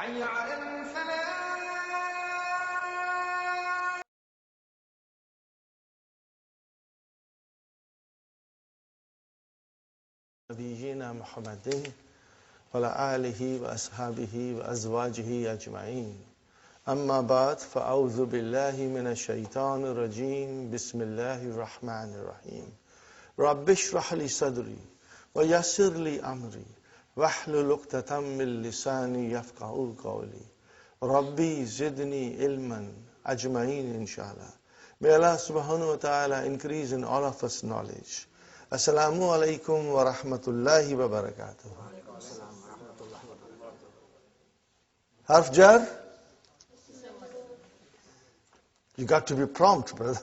حي على الفلاح. نبينا محمد وعلى آله وأصحابه وأزواجه أجمعين. أما بعد فأعوذ بالله من الشيطان الرجيم. بسم الله الرحمن الرحيم. رب اشرح لي صدري ويسر لي أمري واحلل عقدة من لساني يفقهوا قولي. ربي زدني علما أجمعين inshallah. May Allah subhanahu wa ta'ala increase in all of us knowledge. Assalamu alaikum wa rahmatullahi wa barakatuh. Harf jar? You got to be prompt, brother.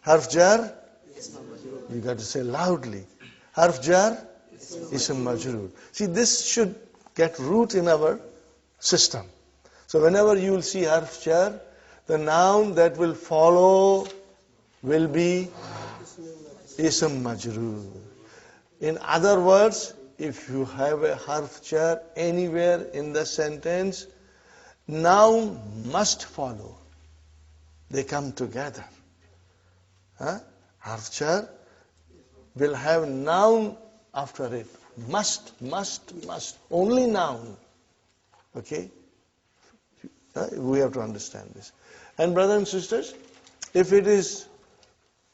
Harf jar? You got to say loudly. Harf jar? Ism majroor. See, this should get root in our system. So whenever you will see harf jar, the noun that will follow will be ism majroor. In other words, if you have a harf jar anywhere in the sentence, noun must follow. They come together. Harf jar will have noun after it. Must. Only noun. Okay? We have to understand this. And brothers and sisters, if it is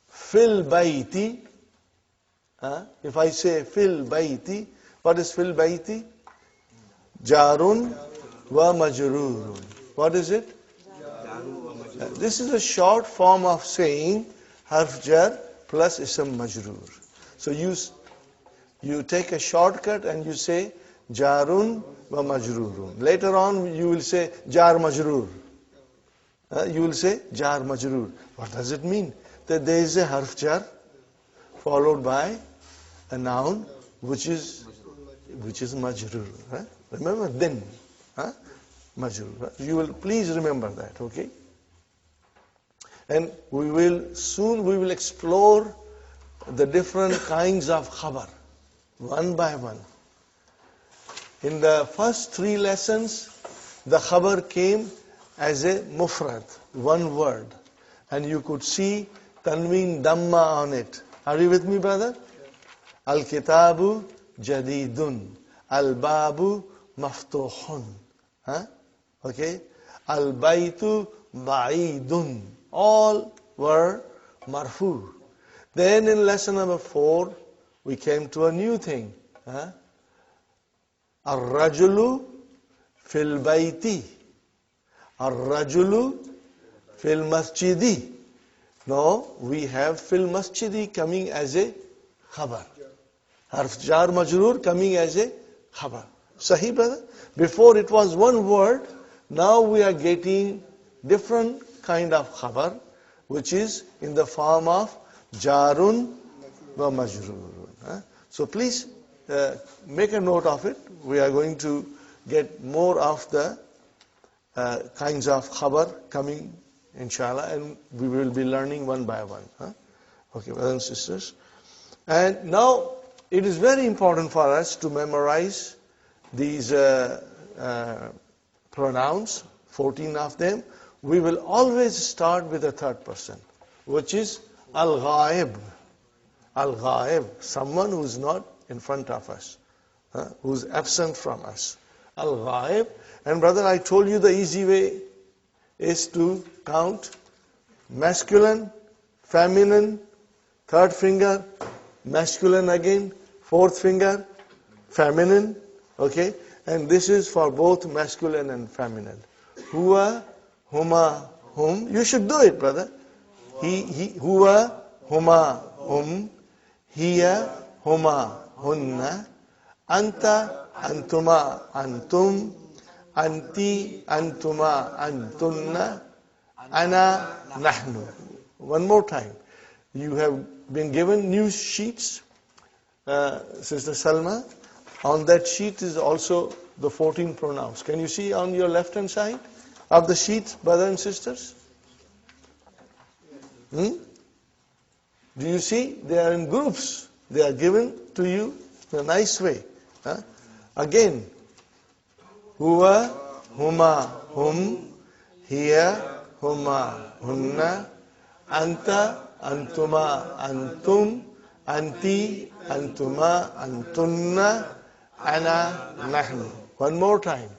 fil bayti, if I say fil bayti, what is fil bayti? Jarun wa majrurun. What is it? This is a short form of saying harf jar plus ism majroor. So you take a shortcut and you say jarun wa majrurun. Later on you will say jar majroor. You will say jar majroor. What does it mean? That there is a harf jar followed by a noun which is majroor. Remember then, majroor. You will please remember that, okay? And we will explore the different kinds of khabar one by one. In the first 3 lessons, the khabar came as a mufrad, one word, and you could see tanween damma on it. Are you with me, brother? Al-kitabu jadidun, al-babu maftuhun. Okay? Al-baytu ba'idun. All were marfu. Then in lesson number 4, we came to a new thing. Ar-rajulu fil bayti. Ar-rajulu fil masjidi. No, we have fil masjidi coming as a khabar. Harf jar majroor coming as a khabar. Sahih, brother? Before it was one word, now we are getting different kind of khabar, which is in the form of jarun wa majroorun. So please make a note of it. We are going to get more of the kinds of khabar coming, inshallah, and we will be learning one by one. Okay, brothers and sisters. And now it is very important for us to memorize these pronouns, 14 of them. We will always start with the third person, which is al-ghaib. Al-ghaib, someone who is not in front of us, who is absent from us. Al-Ghaib. And brother, I told you the easy way is to count masculine, feminine, third finger, masculine again, fourth finger, feminine, okay? And this is for both masculine and feminine. Huwa, huma, hum. You should do it, brother. He, huwa, huma, hum. Hiya, huma, hunna. Anta, antuma, antum. Anti, antuma, antunna. Ana, nahnu. One more time. You have been given new sheets, Sister Salma. On that sheet is also the 14 pronouns. Can you see on your left hand side of the sheet, brothers and sisters? Do you see? They are in groups. They are given to you in a nice way. Again, huwa, huma, hum, hiya, huma, hunna, anta, antuma, antum, anti, antuma, antunna, ana, nahnu. One more time.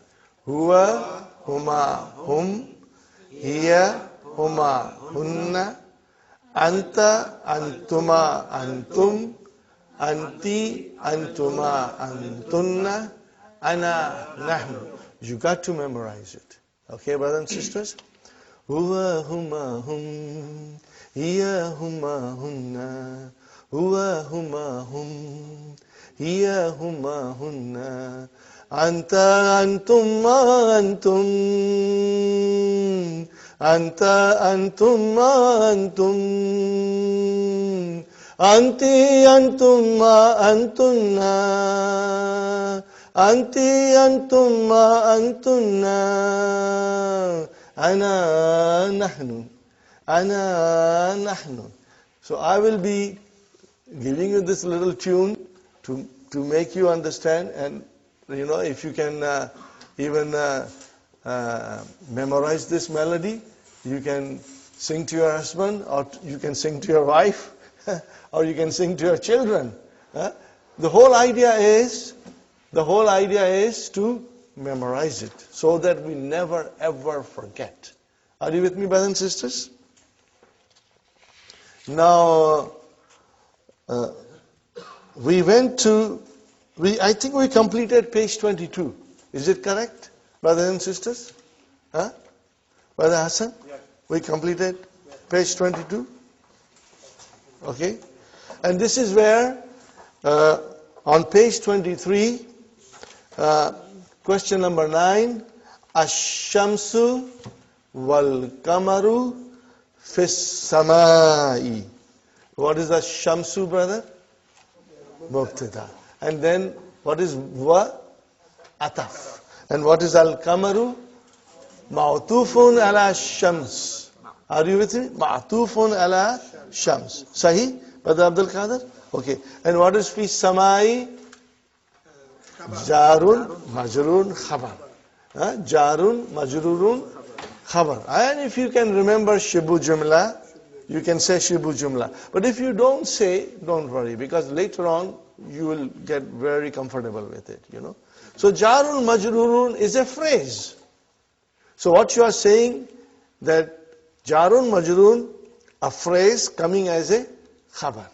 Huwa, huma, hum, hiya, huma, hunna, anta, antuma, antum, anti, antuma, antunna, ana, nahnu. You got to memorize it. Okay, brothers and sisters? Huwa, huma, hum, hiya, huma, hunna, huwa, huma, hum, hiya, huma, hunna, anta, antum, antum, anta, antum, antum, anti, antum, antunna, anti, antum, antunna, ana, nahnu, ana, nahnu. So I will be giving you this little tune to make you understand, and you know, if you can even memorize this melody, you can sing to your husband, or you can sing to your wife, or you can sing to your children. The whole idea is to memorize it so that we never ever forget. Are you with me, brothers and sisters? Now, I think we completed page 22. Is it correct, brothers and sisters? Brother Hassan? Yes. We completed page 22? Okay. And this is where, on page 23, question number 9, Ash-shamsu wal-kamaru fis-samai. What is Ash-shamsu, brother? Mubtada. And then, what is wa? Ataf. And what is al-kamaru? Ma'tufun ala shams. Are you with me? Ma'tufun ala shams. Sahih? Brother Abdul Qadir? Okay. And what is fi samai? Jarun, majrurun, khabar. Jarun, majrurun, khabar. And if you can remember shibu jumla, you can say shibu jumla. But if you don't say, don't worry, because later on you will get very comfortable with it, you know. So jarun majrurun is a phrase. So what you are saying, that jarun majrurun, a phrase coming as a khabar.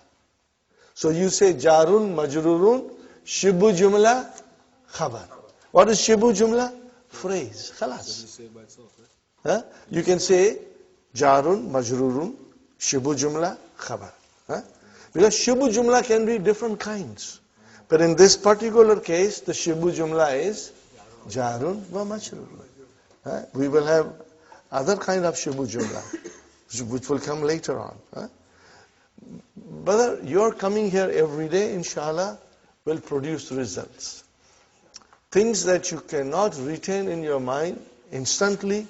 So you say jarun majrurun, shibu jumla, khabar. What is shibu jumla? Phrase. Khalas. You can say jarun majrurun, shibu jumla, khabar. Because shibu jumla can be different kinds. But in this particular case, the shibu jumla is jarun wa majrurun. We will have other kind of shibu jumla, which will come later on. Brother, your coming here every day, inshallah, will produce results. Things that you cannot retain in your mind instantly,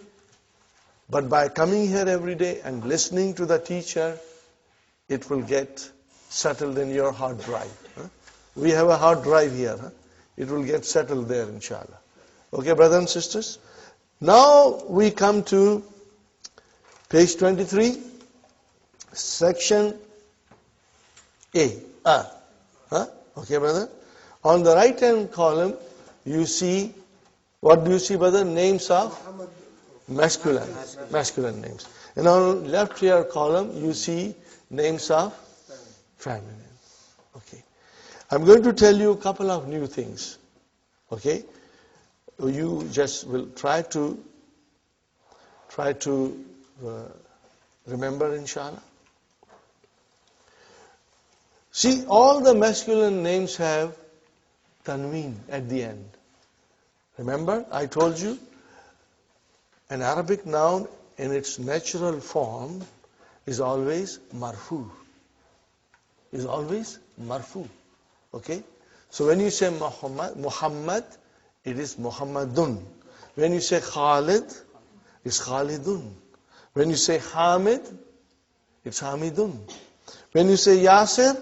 but by coming here every day and listening to the teacher, it will get settled in your hard drive. We have a hard drive here. It will get settled there, inshallah. Okay, brothers and sisters? Now we come to page 23, section A. Okay, brother? On the right hand column, you see What do you see, brother? Names of masculine names. And on left here column, you see names of feminine. Okay. I'm going to tell you a couple of new things. Okay. You just will try to remember, inshallah. See, all the masculine names have tanween at the end. Remember, I told you, an Arabic noun in its natural form is always marfu. Is always marfu. Okay? So when you say Muhammad, it is Muhammadun. When you say Khalid, it's Khalidun. When you say Hamid, it's Hamidun. When you say Yasir,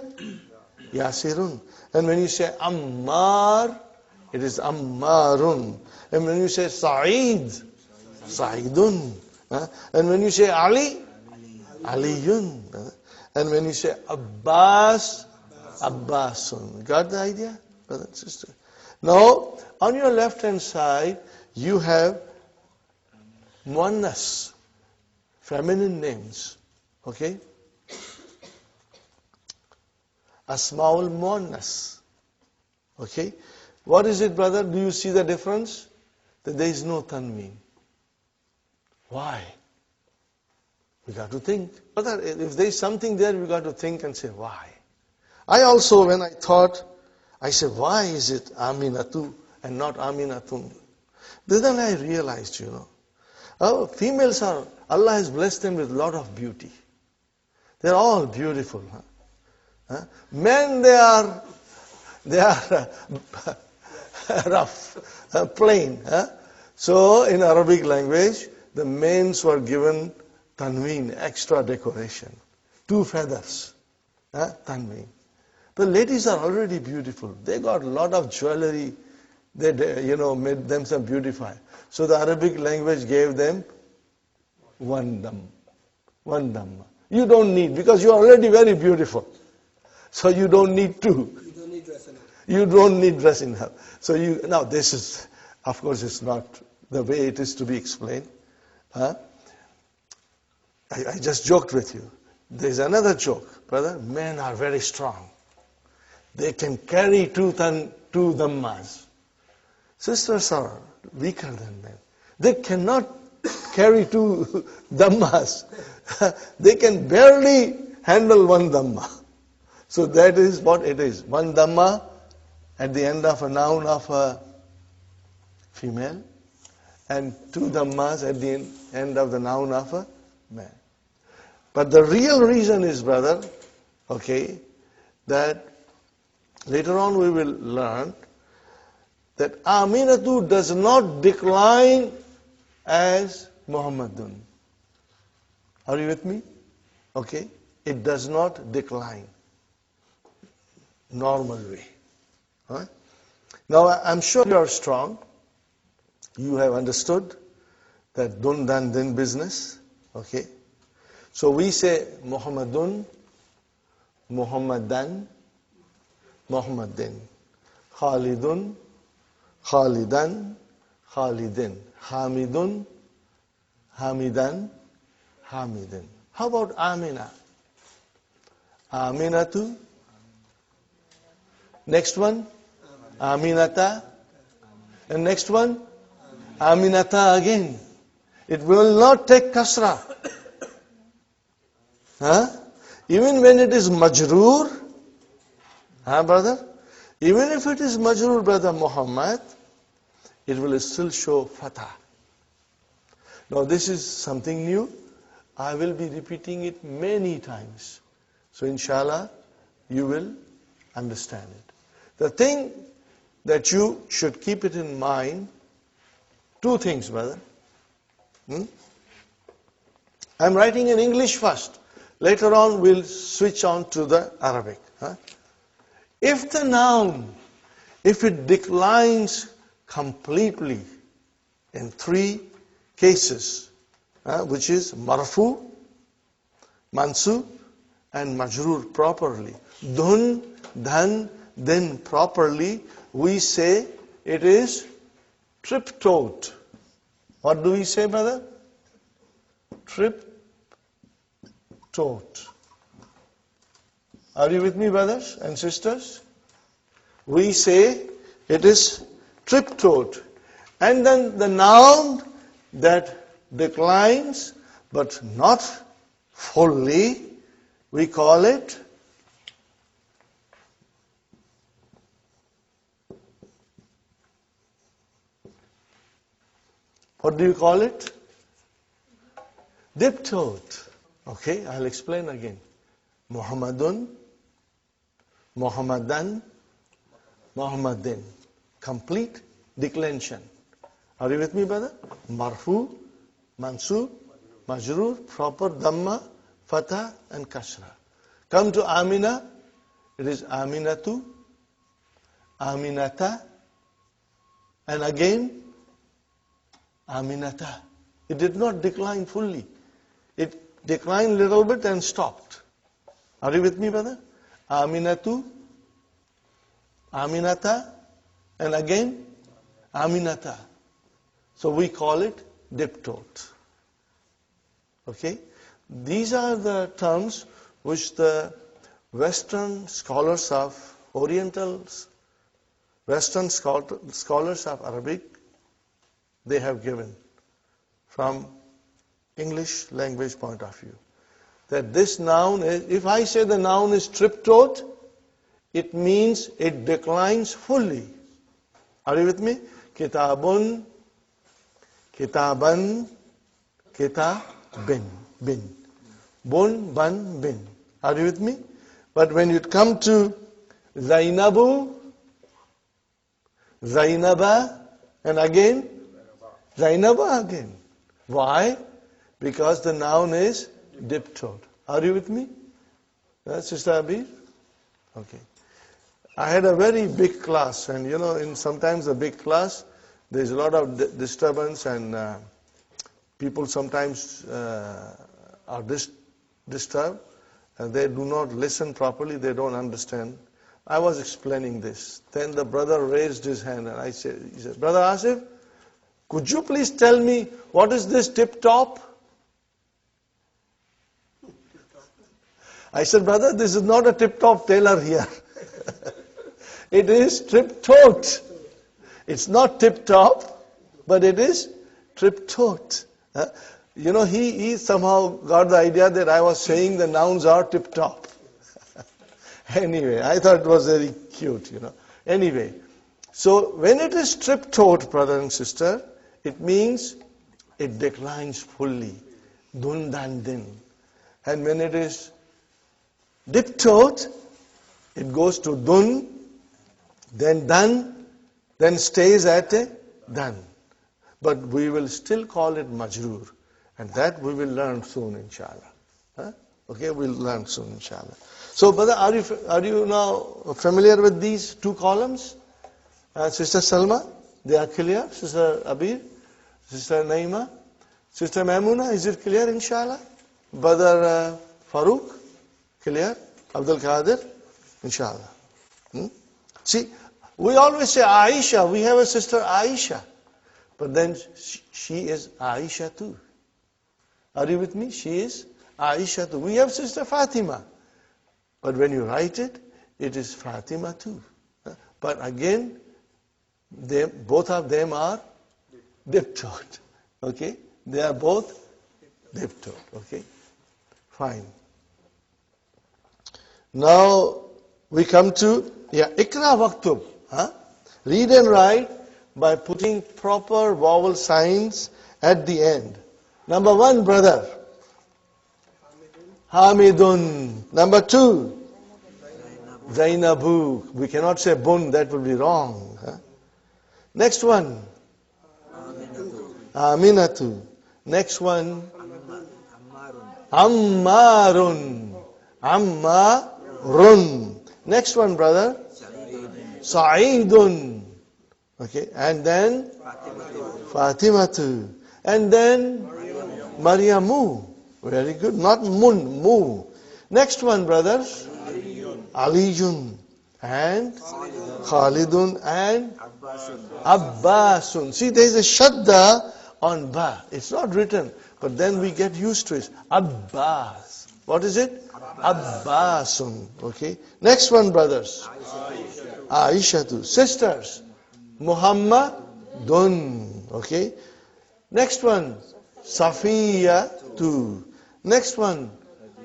Yasirun. And when you say Ammar, it is Ammarun. And when you say Sa'id, Sa'idun. And when you say Ali, Aliyun. And when you say Abbas, Abbasun. Got the idea, brother and sister? Now, on your left hand side, you have muannas, feminine names. Okay? Asmaul muannas. Okay? What is it, brother? Do you see the difference? That there is no tanween. Why? We got to think. Brother, if there is something there, we got to think and say, why? I also, when I thought, I said, why is it Aminatu and not Aminatun? Then I realized, females are, Allah has blessed them with a lot of beauty. They're all beautiful. Men, they are rough, plain. So in Arabic language, the males were given tanween, extra decoration. 2 feathers, tanween. The ladies are already beautiful. They got a lot of jewelry. They, made themselves beautify. So the Arabic language gave them one dhamma. You don't need, because you're already very beautiful. So you don't need two. You don't need dressing up. You don't need dressing up. So now this is, of course, it's not the way it is to be explained. I just joked with you. There's another joke, brother. Men are very strong. They can carry two dhammas. Sisters are weaker than men. They cannot carry 2 dhammas. They can barely handle 1 dhamma. So that is what it is. 1 dhamma at the end of a noun of a female, and 2 dhammas at the end of the noun of a man. But the real reason is, brother, okay, that later on we will learn that Aminatu does not decline as Muhammadun. Are you with me? Okay? It does not decline. Normal way. Right? Now I'm sure you are strong. You have understood that dun dan din business. Okay? So we say Muhammadun, Muhammadan, Muhammadin. Khalidun, Khalidan, Khalidin. Hamidun, Hamidan, Hamidin. How about Amina? Aminatu. Next one, Aminata. And next one, Aminata again. It will not take kasra. Even when it is majroor, brother? Even if it is majroor, brother Muhammad, it will still show fatah. Now this is something new. I will be repeating it many times. So inshallah, you will understand it. The thing that you should keep it in mind, 2 things, brother. I'm writing in English first. Later on, we'll switch on to the Arabic. If the noun, if it declines completely in 3 cases, which is marfu, mansub, and majroor properly, dun, dhan, then properly, we say it is Triptote. What do we say, brother? Triptote. Are you with me, brothers and sisters? We say it is triptote. And then the noun that declines but not fully, we call it what do you call it? Diptote. Okay, I'll explain again. Muhammadun, Muhammadan, Muhammadin. Complete declension. Are you with me, brother? Marfu, Mansub, Majroor, proper Dhamma, Fatha and Kasra. Come to Amina. It is Aminatu, Aminata, and again Aminata. It did not decline fully. It declined a little bit and stopped. Are you with me, brother? Aminatu, Aminata, and again Aminata. So we call it diptote. Okay? These are the terms which the Western scholars of Orientals, Western scholars of Arabic, they have given from English language point of view. That this noun is, if I say the noun is triptote, it means it declines fully. Are you with me? Kitabun, Kitaban, Kitabin, bin. Bun, ban, bin. Are you with me? But when you come to Zainabu, Zainaba, and again, Zainaba again. Why? Because the noun is diptote. Are you with me? Sister Abir? Okay. I had a very big class, and in sometimes a big class, there's a lot of disturbance, and people sometimes are disturbed, and they do not listen properly, they don't understand. I was explaining this. Then the brother raised his hand, and he said, Brother Asif, could you please tell me what is this tip-top? I said, brother, this is not a tip-top tailor here. It is triptote. It's not tip-top, but it is triptote. He somehow got the idea that I was saying the nouns are tip-top. Anyway, I thought it was very cute, Anyway, so when it is triptote, brother and sister, it means it declines fully. Dun, dan, din. And when it is diptote, it goes to dun, then dan, then stays at a dan. But we will still call it majroor. And that we will learn soon, inshallah. Okay, we'll learn soon, inshallah. So, brother, are you now familiar with these two columns? Sister Salma, they are clear? Sister Abir? Sister Naima? Sister Maimuna, is it clear, inshallah? Brother Farooq, clear? Abdul Qadir, inshallah. See, we always say Aisha, we have a sister Aisha. But then she is Aisha too. Are you with me? She is Aisha too. We have sister Fatima. But when you write it, it is Fatima too. But again, both of them are diptote. Okay? They are both diptote. Okay? Fine. Now we come to Ikra Waktub. Read and write by putting proper vowel signs at the end. Number 1, brother. Hamidun. Number 2, Zainabu. We cannot say bun, that would be wrong. Next one, Aminatu. Next one, Ammarun. Ammarun. Next one, brother, Sa'idun. Okay, and then Fatimatu. And then Maryamu. Very good. Not mun, mu. Next one, brothers. Aliyun. and Khalidun and Abbasun. See, there is a shadda on ba. It's not written, but then we get used to it. Abbas. What is it? Abbasun. Okay. Next one, brothers. Aishatu. Sisters. Muhammadun. Okay. Next one. Safiyatu. Next one.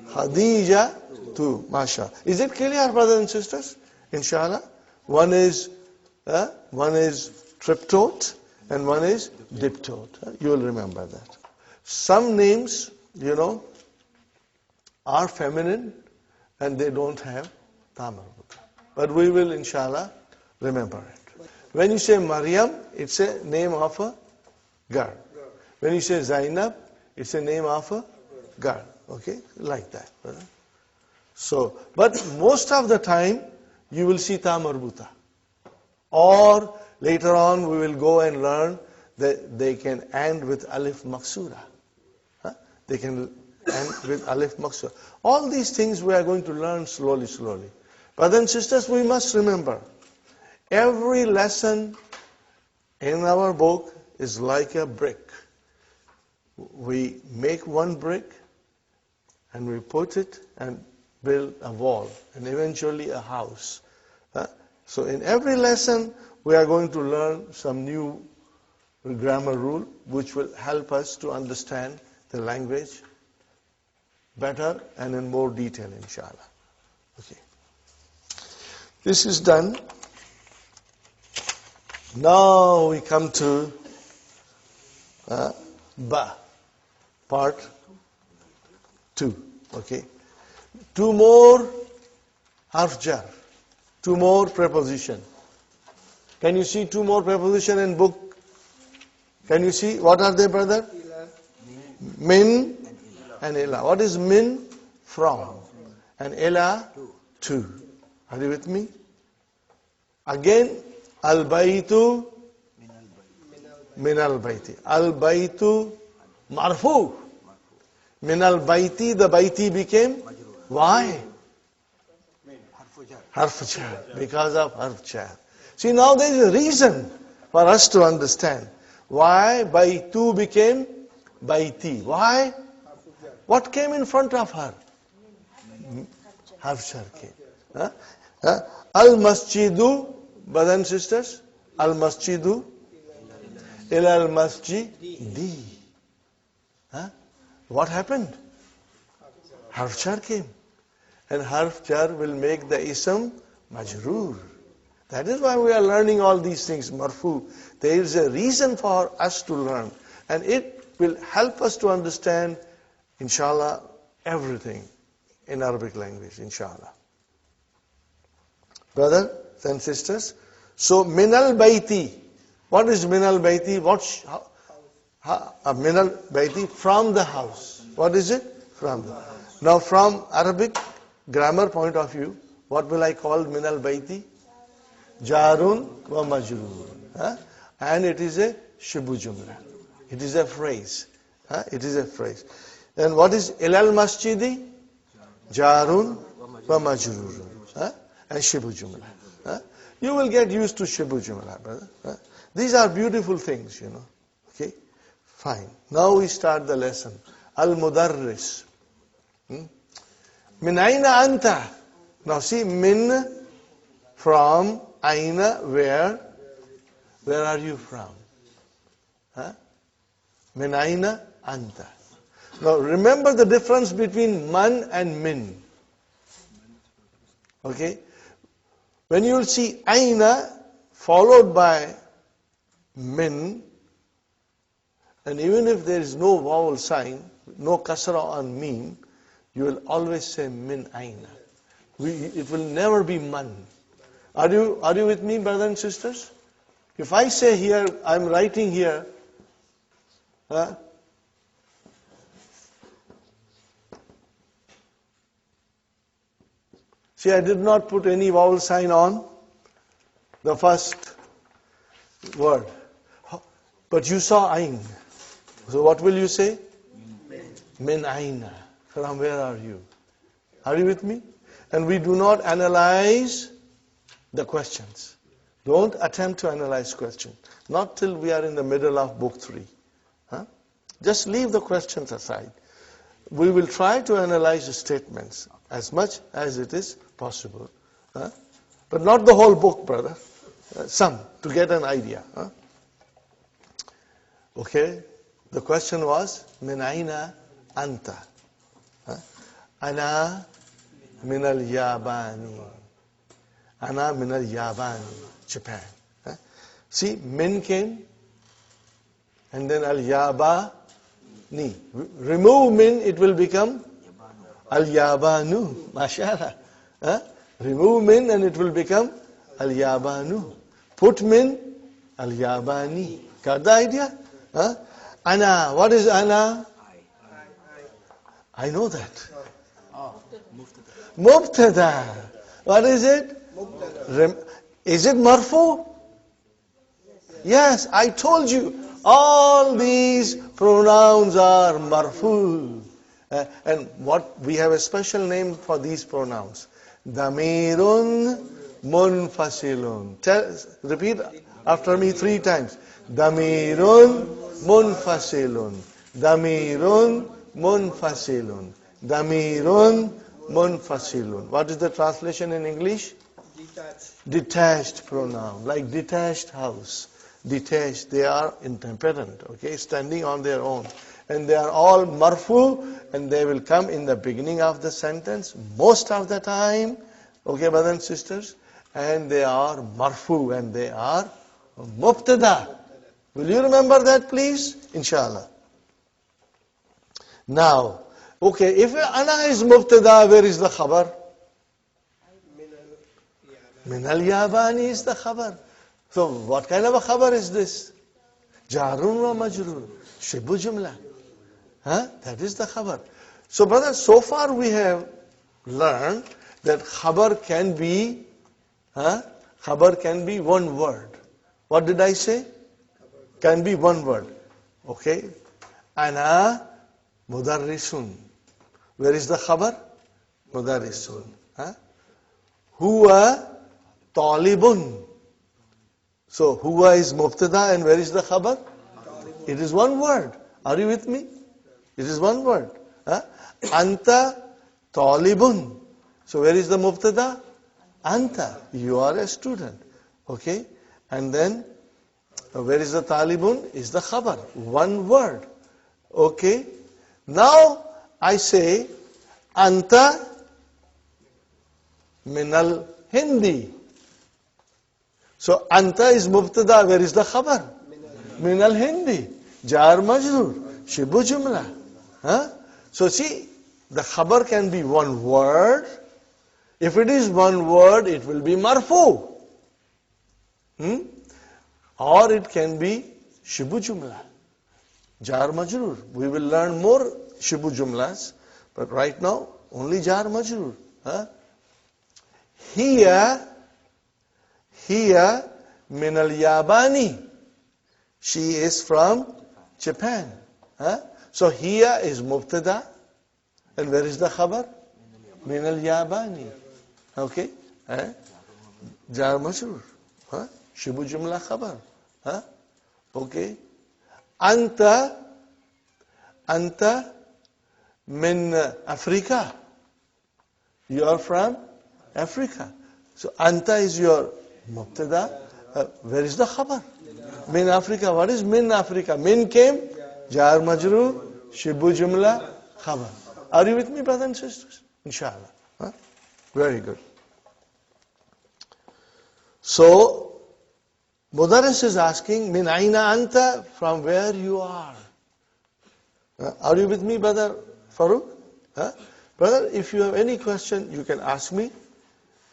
Khadija. Tu. Masha. Is it clear, brothers and sisters? Inshallah. One is triptot and one is diptot. You will remember that. Some names, are feminine and they don't have ta marbuta. But we will, inshallah, remember it. When you say Maryam, it's a name of a girl. When you say Zainab, it's a name of a girl. Okay? Like that. So, but most of the time, you will see ta marbuta. Or later on, we will go and learn that they can end with alif maksura. They can end with alif maksura. All these things we are going to learn slowly. Brothers and sisters, we must remember, every lesson in our book is like a brick. We make one brick and we put it and build a wall and eventually a house. So in every lesson, we are going to learn some new grammar rule which will help us to understand the language better and in more detail, inshallah. Okay. This is done. Now we come to Ba, part 2. Okay. 2 more harf jar, 2 more preposition. Can you see 2 more preposition in book? Can you see? What are they, brother? Min and ila. What is min? From. And ila? To. Are you with me? Again, al-baytu min al-bayti. Al-baytu marfu. Min al-bayti, the bayti became? Why? Harf jar. Because of harf jar. See, now there is a reason for us to understand why baytu became bayti. Why? What came in front of her? Harf jar came. Al-masjidu, brothers and sisters, al-masjidu ila al-masjidi. What happened? Harf jar came. And harf jar will make the ism majroor. That is why we are learning all these things, marfu. There is a reason for us to learn. And it will help us to understand, inshallah, everything in Arabic language, inshallah. Brothers and sisters, so minal bayti. What is minal bayti? Minal bayti, from the house. What is it? From the house. Now from Arabic grammar point of view, what will I call minal bayti? Jarun wa majrur. And it is a shibu jumla. It is a phrase. It is a phrase. And what is ilal masjidi? Jarun wa majrur. And shibu jumla. You will get used to shibu jumla, brother. These are beautiful things, Okay? Fine. Now we start the lesson. Al-mudarris. Min aina anta. Now see, min, from, aina, where? Where are you from? Min aina anta. Now remember the difference between man and min. Okay? When you will see aina followed by min, and even if there is no vowel sign, no kasra on mim, you will always say min aina. It will never be man. Are you with me, brothers and sisters? If I say here, I'm writing here, see, I did not put any vowel sign on the first word. But you saw ain. So what will you say? Min aina. From where are you? Are you with me? And we do not analyze the questions. Don't attempt to analyze questions. Not till we are in the middle of book 3. Huh? Just leave the questions aside. We will try to analyze the statements as much as it is possible. Huh? But not the whole book, brother. Some, to get an idea. Huh? Okay? The question was, min aina anta? Huh? Ana min al-Yabani. Ana min al-Yabani. Japan. Huh? See, min came, and then al-Yabani. Remove min, it will become al-Yabanu. Mashallah. Huh? Remove min and it will become al-Yabanu. Put min, al-Yabani. Got the idea? Huh? Ana. What is ana? I know that. Mubtada. What is it? Is it marfu? Yes, I told you. All these pronouns are marfu. And what we have a special name for these pronouns. Damirun munfasilun. Repeat after me 3 times. Damirun munfasilun. Damirun munfasilun. Damirun munfasilun. What is the translation in English? Detached pronoun, like detached house. Detached, they are independent, okay, standing on their own. And they are all marfu, and they will come in the beginning of the sentence most of the time, okay, brothers and sisters, and they are marfu, and they are mubtada. Will you remember that, please? Inshallah. Now, okay, if ana is mubtada, where is the khabar? Min al-Yabani is the khabar. So what kind of a khabar is this? Jarun wa majrur. Shibu jumla. Huh? That is the khabar. So brothers, so far we have learned that khabar can be one word. What did I say? Can be one word. Okay. Ana mudarrisun. Where is the khabar? Mudarrisun. Huh? Huwa talibun. So huwa is mubtada, and where is the khabar? It is one word. Are you with me? It is one word. Huh? Anta talibun. So where is the mubtada? Anta. You are a student. Okay? And then where is the talibun? Is the khabar. One word. Okay? Now I say anta minal Hindi. So anta is mubtada. Where is the khabar? Minal Hindi. Jar majrur. Shibu jumla. Huh? So see, the khabar can be one word. If it is one word, it will be marfu. Or it can be shibu jumla. Jar majrur. We will learn more shibu jumlas. But right now, only jar majrur. Huh? Here min al-Yabani. She is from Japan. Huh? So here is mubtada. And where is the khabar? Min al-Yabani. Okay? Jar majrur. Huh? Shibu jumla khabar. Huh? Okay? Anta min Africa. You are from Africa. So anta is your mubtada. Where is the khabar? Min Africa. What is min Africa? Min came, jar majrur, shibu jumla, khabar. Are you with me, brothers and sisters? Inshallah. Huh? Very good. So, Mudarris is asking, min aina anta, from where you are. Are you with me, brother Farooq? Huh? Brother, if you have any question, you can ask me.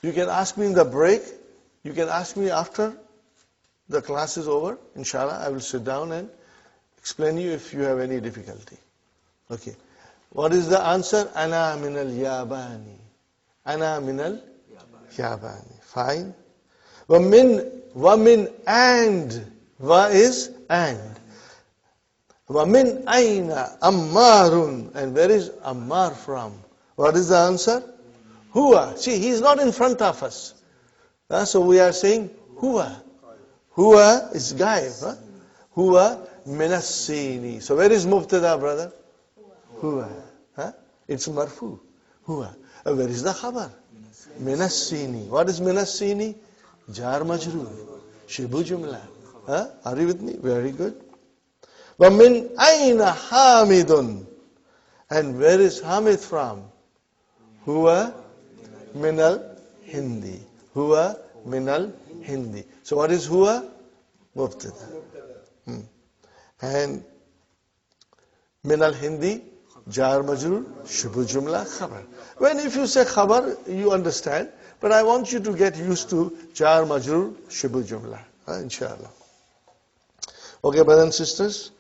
You can ask me in the break. You can ask me after the class is over. Inshallah, I will sit down and explain you if you have any difficulty. Okay. What is the answer? Ana min al-Yabani. Ana min al-Yabani. Fine. Wa min and. Wa is and. Wa min aina Ammarun. And where is Ammar from? What is the answer? Huwa. See, he is not in front of us. So we are saying huwa. Huwa is gaib. Huwa minassini. So where is mubtada, brother? Huwa. It's marfu. Huwa. Where is the khabar? Minassini. What is minassini? Jar majroor. Shibu jumla. Are you with me? Very good. وَمِنْ أَيْنَ حَامِدٌ. And where is Hamid from? Huwa minal Hindi. Huwa minal Hindi. So what is huwa? Mubtada. And minal Hindi, jar majroor, shubu jumla, khabar. When if you say khabar, you understand. But I want you to get used to jar majroor, shubu jumla. Inshallah. Okay, brothers and sisters.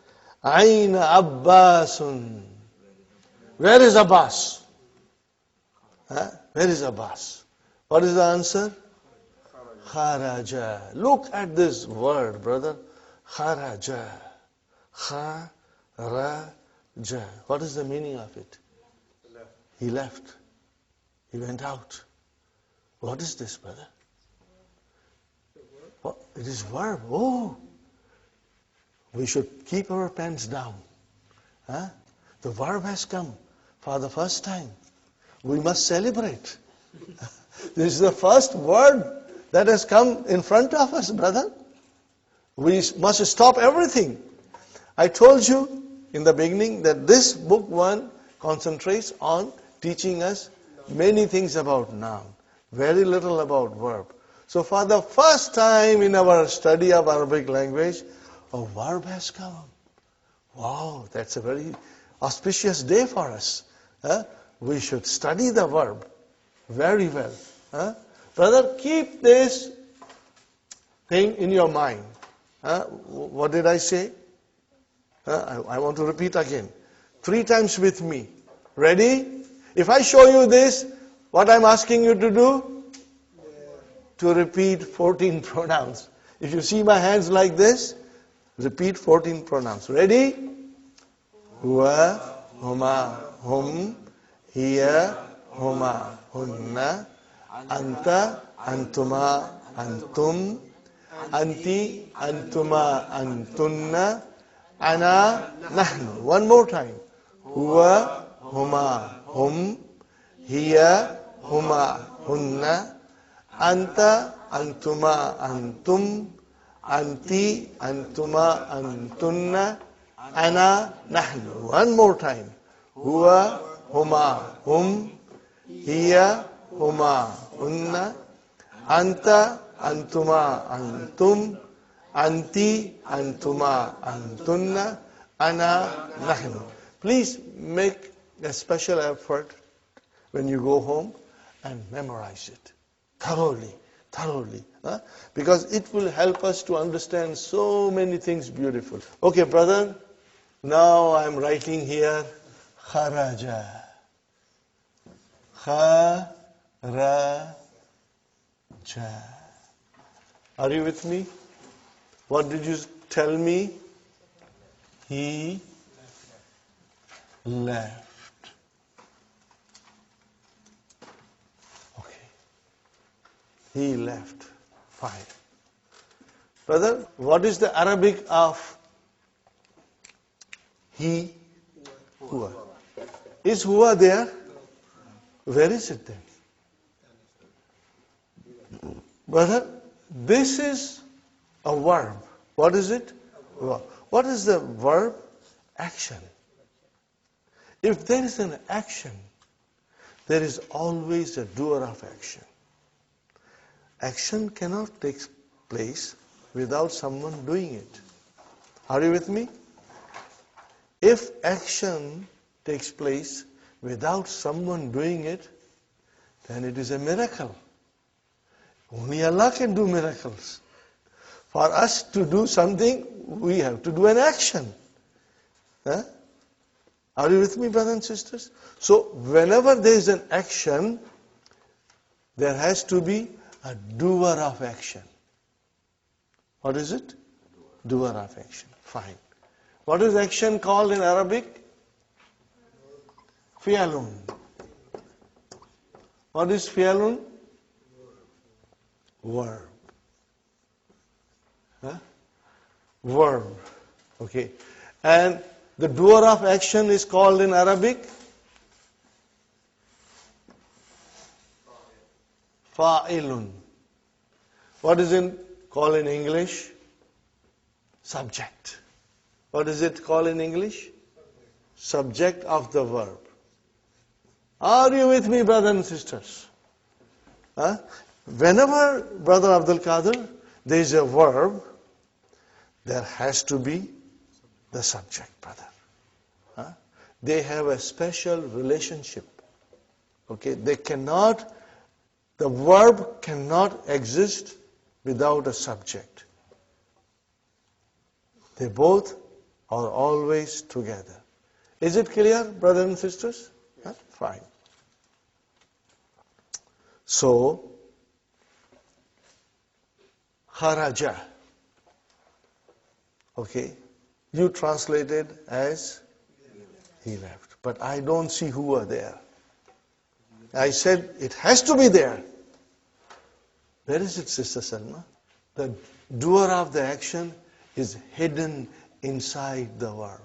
Aina Abbasun. Where is Abbas? Where is Abbas? What is the answer? Kharaja. Look at this word, brother. Kharaja. Kharaja. What is the meaning of it? He left. He went out. What is this, brother? What? It is verb. Oh. We should keep our pens down. The verb has come for the first time. We must celebrate. This is the first word that has come in front of us, brother. We must stop everything. I told you in the beginning that this book 1 concentrates on teaching us many things about noun, very little about verb. So for the first time in our study of Arabic language, a verb has come. Wow, that's a very auspicious day for us. We should study the verb very well. Brother, keep this thing in your mind. What did I say? I want to repeat again. 3 times with me. Ready? If I show you this, what I'm asking you to do? To repeat 14 pronouns. If you see my hands like this, repeat 14 pronouns. Ready? Huwa, huma, hum, hiya, huma, hunna, anta, antuma, antum, anti, antuma, antunna, ana, nahnu. One more time. Huwa, huma, hum, hiya, huma, hunna, anta, antuma, antum, anti, antuma, antunna, ana, nahnu. One more time. Huwa, huma, hum, hiya, huma, hunna, anta, antuma, antum, anti, antuma, antunna, ana, nahnu. Please make a special effort when you go home and memorize it thoroughly. Because it will help us to understand so many things beautiful. Okay, brother, now I'm writing here kharaja. Kharaja. Are you with me? What did you tell me? He left. He left. Fine. Brother, what is the Arabic of he? Huwa. Is huwa there? Where is it then? Brother, this is a verb. What is it? What is the verb? Action. If there is an action, there is always a doer of action. Action cannot take place without someone doing it. Are you with me? If action takes place without someone doing it, then it is a miracle. Only Allah can do miracles. For us to do something, we have to do an action. Are you with me, brothers and sisters? So, whenever there is an action, there has to be a doer of action. What is it? Doer of action. Fine. What is action called in Arabic? Fi'alun. What is fi'alun? Verb. Verb. Okay. And the doer of action is called in Arabic fa'ilun. What is it called in English? Subject. What is it called in English? Subject of the verb. Are you with me, brothers and sisters? Whenever, Brother Abdul Qadir, there is a verb, there has to be the subject, brother. They have a special relationship. Okay, the verb cannot exist without a subject. They both are always together. Is it clear, brothers and sisters? Fine. So, kharaja. Okay, you translated as he left. But I don't see who are there. I said it has to be there. Where is it, Sister Salma? The doer of the action is hidden inside the verb.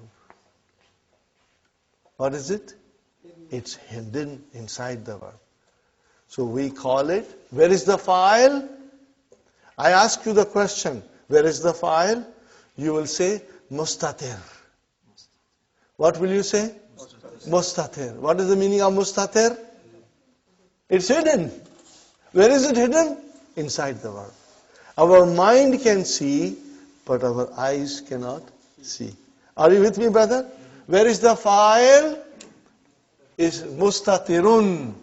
What is it? It's hidden inside the verb. So we call it, where is the file? I ask you the question, where is the file? You will say, mustatir. What will you say? Mustatir. What is the meaning of mustatir? It's hidden. Where is it hidden? Inside the verb. Our mind can see, but our eyes cannot see. Are you with me, brother? Where is the file? Is mustatirun.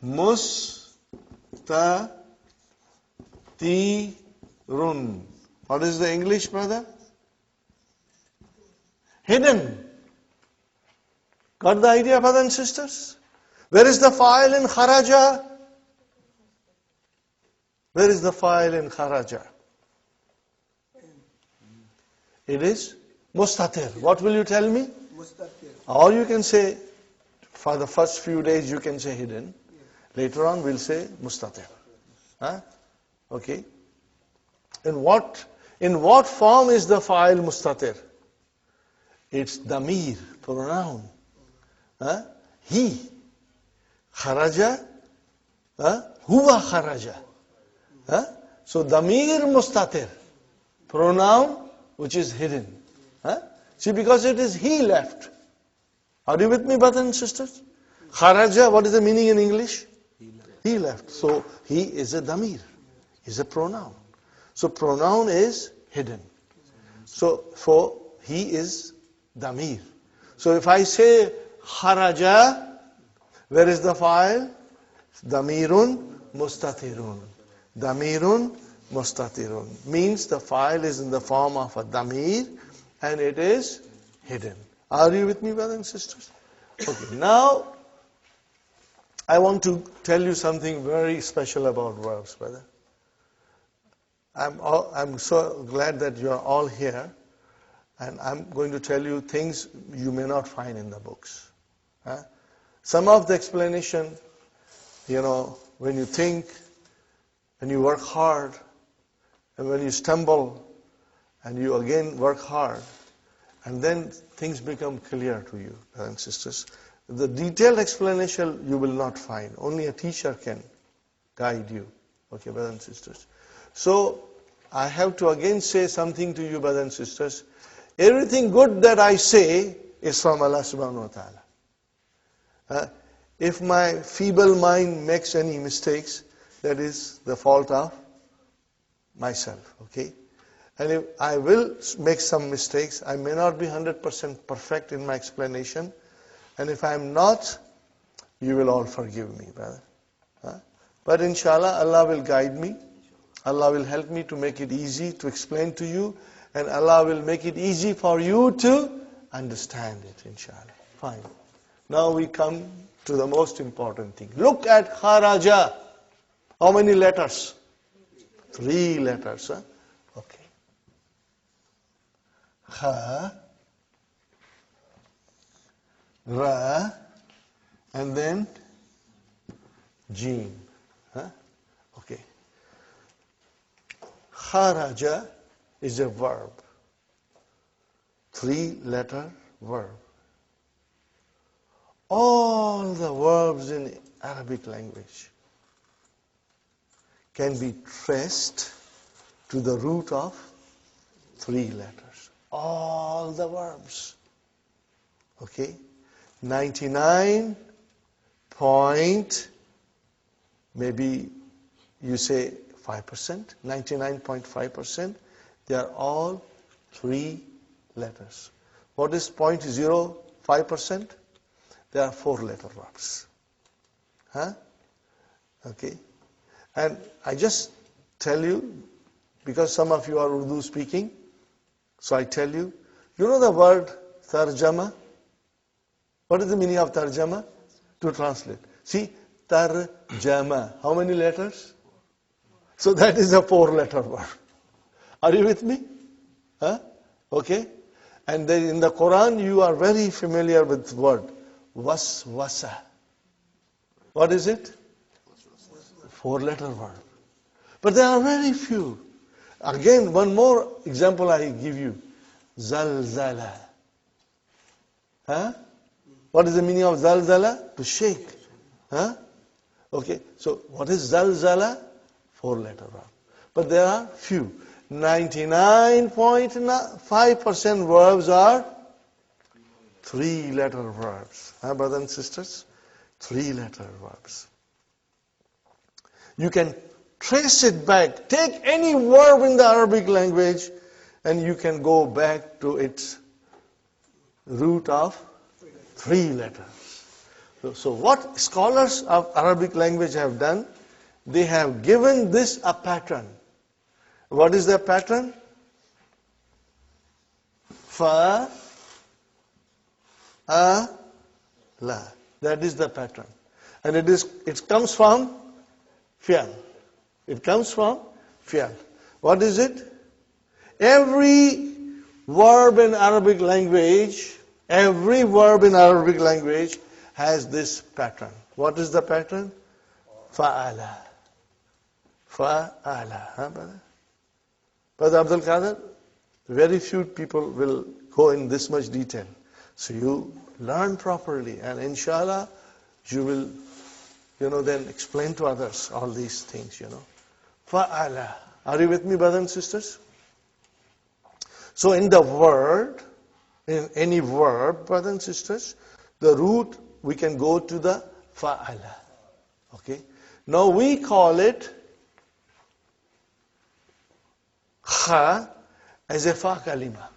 Mustatirun. What is the English, brother? Hidden. Got the idea, brothers and sisters? Where is the file in kharaja? Where is the file in kharaja? It is mustatir. What will you tell me? Mustatir. Or you can say, for the first few days you can say hidden. Later on we'll say mustatir. Okay. In what form is the file mustatir? It's damir, pronoun. He. Kharaja. Huwa kharaja. So damir mustatir. Pronoun which is hidden. See, because it is he left. Are you with me, brothers and sisters? Kharaja, what is the meaning in English? He left. So he is a damir. Is a pronoun. So pronoun is hidden. So for he is damir. So if I say kharaja, where is the file? Damirun mustatirun. Damirun mustatirun. Means the file is in the form of a damir and it is hidden. Are you with me, brothers and sisters? Okay, now I want to tell you something very special about verbs, brother. I'm so glad that you are all here, and I'm going to tell you things you may not find in the books. Some of the explanation, when you think, and you work hard, and when you stumble, and you again work hard, and then things become clear to you, brothers and sisters. The detailed explanation you will not find. Only a teacher can guide you. Okay, brothers and sisters. So, I have to again say something to you, brothers and sisters. Everything good that I say is from Allah subhanahu wa ta'ala. If my feeble mind makes any mistakes, that is the fault of myself. Okay? And if I will make some mistakes, I may not be 100% perfect in my explanation. And if I am not, you will all forgive me, brother. But inshallah, Allah will guide me. Allah will help me to make it easy to explain to you. And Allah will make it easy for you to understand it, inshallah. Fine. Now we come to the most important thing. Look at kharaja. How many letters? 3 letters. Okay. Kha, Ra, and then Jeen. Okay. kharaja is a verb. 3-letter verb. All the verbs in Arabic language can be traced to the root of 3 letters. All the verbs. Okay? 99 point, maybe you say 5%, 99.5%, they are all 3 letters. What is 0.05%? They are 4-letter verbs. Huh? Okay? And I just tell you, because some of you are Urdu speaking, so I tell you, you know the word tarjama? What is the meaning of tarjama? To translate. See, tarjama. How many letters? So that is a 4-letter word. Are you with me? Huh? Okay? And then in the Quran, you are very familiar with the word waswasa. What is it? 4-letter word. But there are very few. Again, one more example I give you. Zalzala. Huh? What is the meaning of zalzala? To shake. Huh? Okay, so what is zalzala? 4-letter verb. But there are few. 99.5% verbs are 3-letter verbs. Huh, brothers and sisters? 3-letter verbs. You can trace it back. Take any verb in the Arabic language and you can go back to its root of 3 letters. So what scholars of Arabic language have done, they have given this a pattern. What is the pattern? Fa, a, la. That is the pattern. And it comes from fi'al. It comes from fi'al. What is it? Every verb in Arabic language has this pattern. What is the pattern? Fa'ala. Fa'ala. Huh, brother? Brother Abdul Qadir, very few people will go in this much detail. So you learn properly and inshallah you will, then explain to others all these things, Fa'ala. Are you with me, brothers and sisters? So in the word, in any verb, brothers and sisters, the root, we can go to the fa'ala. Okay? Now we call it kha as a fa kalima.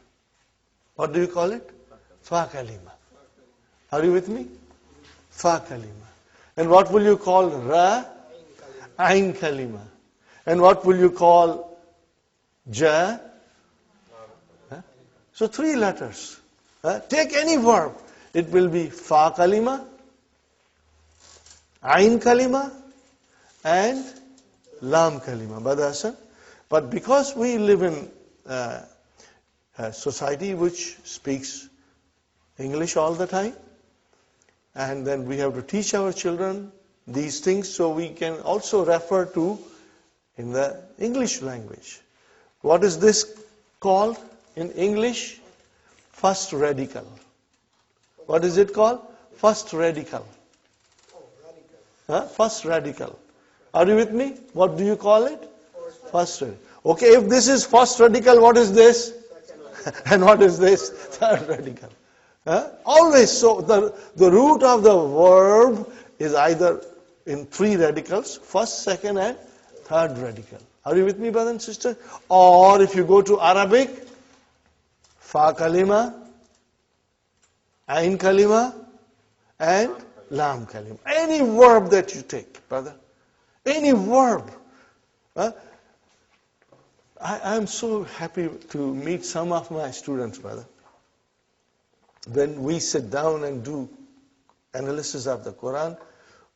What do you call it? Fa kalima. Are you with me? Fa kalima. And what will you call ra? Ain kalima. And what will you call ja? Huh? So 3 letters. Take any verb. It will be fa kalima, ain kalima, and lam kalima. Badassan. But because we live in a society which speaks English all the time, and then we have to teach our children these things, so we can also refer to in the English language. What is this called in English? First radical. What is it called? First radical. First radical. Are you with me? What do you call it? First radical. Okay, if this is first radical, what is this? And what is this? Third radical. Always so. The root of the verb is either in 3 radicals, first, second, and third radical. Are you with me, brothers and sisters? Or if you go to Arabic, fa kalima, ain kalima, and lam kalima. Any verb that you take, brother. Any verb. I am so happy to meet some of my students, brother. When we sit down and do analysis of the Quran,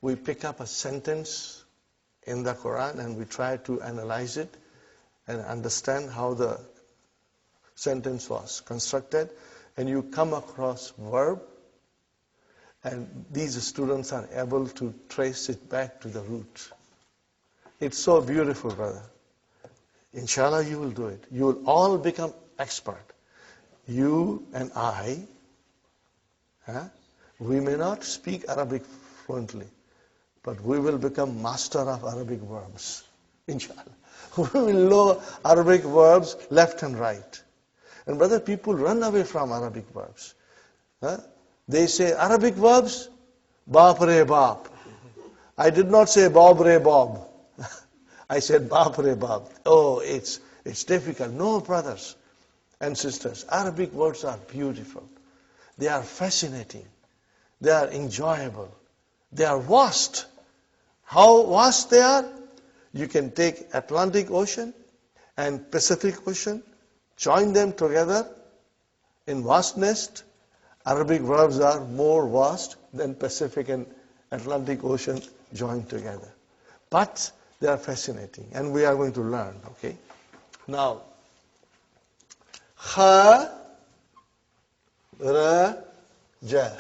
we pick up a sentence in the Quran and we try to analyze it and understand how the sentence was constructed. And you come across verb, and these students are able to trace it back to the root. It's so beautiful, brother. Inshallah, you will do it. You will all become expert. You and I, we may not speak Arabic fluently, but we will become master of Arabic verbs. Inshallah. We will know Arabic verbs left and right. And brother, people run away from Arabic verbs. They say Arabic verbs, Baap re Baap. I did not say Bob re Bob. I said Baap re Baap. Oh, it's difficult. No, brothers and sisters, Arabic words are beautiful. They are fascinating. They are enjoyable. They are vast. How vast they are? You can take Atlantic Ocean and Pacific Ocean, join them together in vastness. Arabic verbs are more vast than Pacific and Atlantic Ocean joined together. But they are fascinating, and we are going to learn, okay? Now, kha, ra, ja.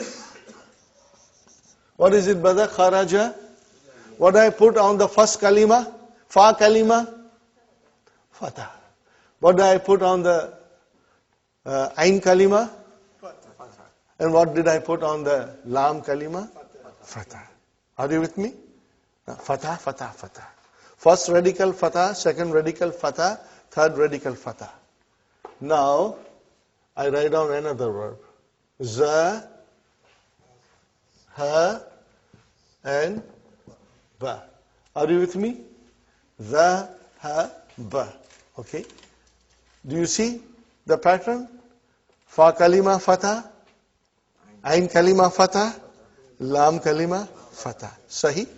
What is it, brother? Kharaja? What do I put on the first kalima? Fa kalima? Fatah. What do I put on the ain kalima? And what did I put on the lam kalima? Fatah. Are you with me? Fatah, fatah, fatah. First radical fatah, second radical fatah, third radical fatah. Now, I write down another verb. Za, ha, and ba. Are you with me? Za, ha, ba. Okay? Do you see the pattern? Fa kalima fatah, ain kalima fatah, lam kalima fatah. Sahi?